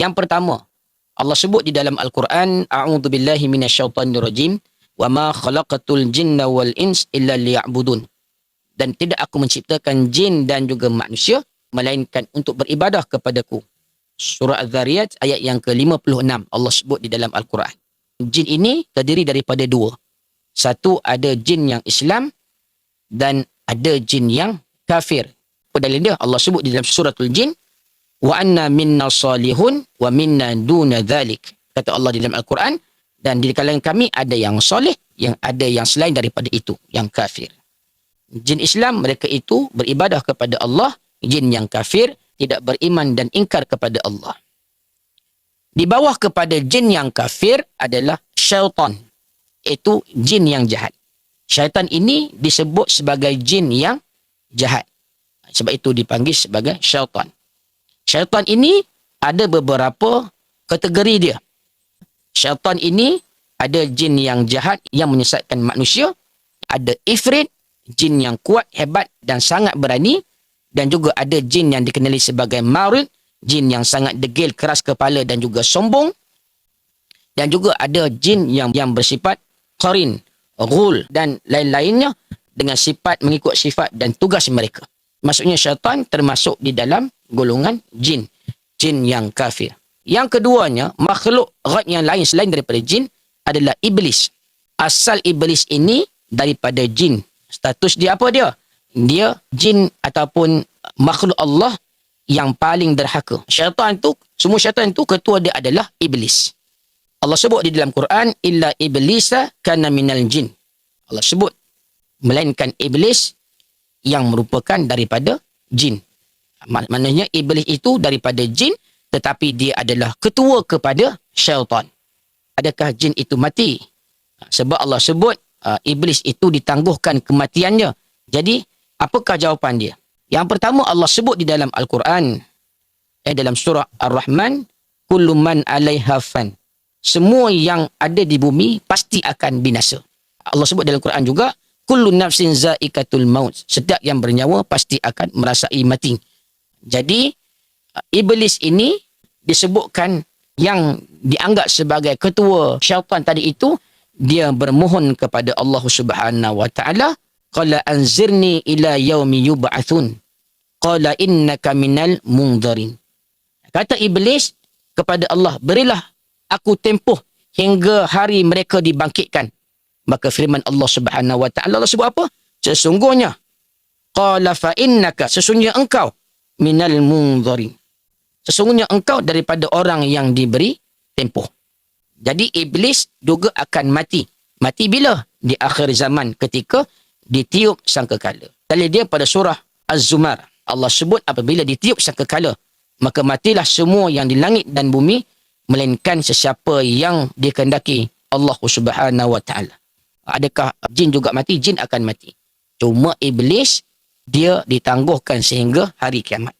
Yang pertama, Allah sebut di dalam Al-Quran, A'udzubillahi minasyaitonirrajim, wa ma khalaqatul jinna wal ins illa liya'budun. Dan tidak aku menciptakan jin dan juga manusia, melainkan untuk beribadah kepadaku. Surah Az-Zariyat ayat yang ke-56, Allah sebut di dalam Al-Quran. Jin ini terdiri daripada dua. Satu, ada jin yang Islam dan ada jin yang kafir. Dalil dia, Allah sebut di dalam suratul jin, wa anna minna salihun wa minna duna dhalik. Kata Allah di dalam Al-Quran, dan di kalangan kami ada yang soleh, yang ada yang selain daripada itu, yang kafir. Jin Islam, mereka itu beribadah kepada Allah. Jin yang kafir tidak beriman dan ingkar kepada Allah. Di bawah kepada jin yang kafir adalah syaitan. Itu jin yang jahat. Syaitan ini disebut sebagai jin yang jahat. Sebab itu dipanggil sebagai syaitan. Syaitan ini ada beberapa kategori dia. Syaitan ini ada jin yang jahat yang menyesatkan manusia. Ada ifrit, jin yang kuat, hebat dan sangat berani. Dan juga ada jin yang dikenali sebagai marid, jin yang sangat degil, keras kepala dan juga sombong. Dan juga ada jin yang bersifat qarin, ghul dan lain-lainnya dengan sifat mengikut sifat dan tugas mereka. Maksudnya syaitan termasuk di dalam golongan jin. Jin yang kafir. Yang keduanya, makhluk ghaib yang lain selain daripada jin adalah iblis. Asal iblis ini daripada jin. Status dia apa dia? Dia jin ataupun makhluk Allah yang paling derhaka. Syaitan tu, semua syaitan tu ketua dia adalah iblis. Allah sebut di dalam Quran, illa iblisa kana minal jin. Allah sebut, melainkan iblis yang merupakan daripada jin. Maknanya iblis itu daripada jin, tetapi dia adalah ketua kepada syaitan. Adakah jin itu mati? Sebab Allah sebut iblis itu ditangguhkan kematiannya. Jadi apakah jawapan dia? Yang pertama, Allah sebut di dalam Al-Quran, dalam surah Ar-Rahman, kullu man 'alaiha fan. Semua yang ada di bumi pasti akan binasa. Allah sebut dalam Quran juga, kullu nafsin za'iqatul maut. Setiap yang bernyawa pasti akan merasai mati. Jadi iblis ini disebutkan yang dianggap sebagai ketua syaitan tadi itu, dia bermohon kepada Allah Subhanahu wa taala, qala anzirni ila yaumi yub'atsun qala innaka minal munzirin. Kata iblis kepada Allah, berilah aku tempoh hingga hari mereka dibangkitkan. Maka firman Allah Subhanahu wa taala, Allah sebut apa? Sesungguhnya qala fa innaka, sesungguhnya engkau minal munzirin, sesungguhnya engkau daripada orang yang diberi tempoh. Jadi iblis juga akan mati. Mati bila? Di akhir zaman ketika ditiup sangkakala. Dalil dia pada surah Az-Zumar. Allah sebut apabila ditiup sangkakala, maka matilah semua yang di langit dan bumi, melainkan sesiapa yang dikehendaki Allah Subhanahu wa taala. Adakah jin juga mati? Jin akan mati. Cuma iblis dia ditangguhkan sehingga hari kiamat.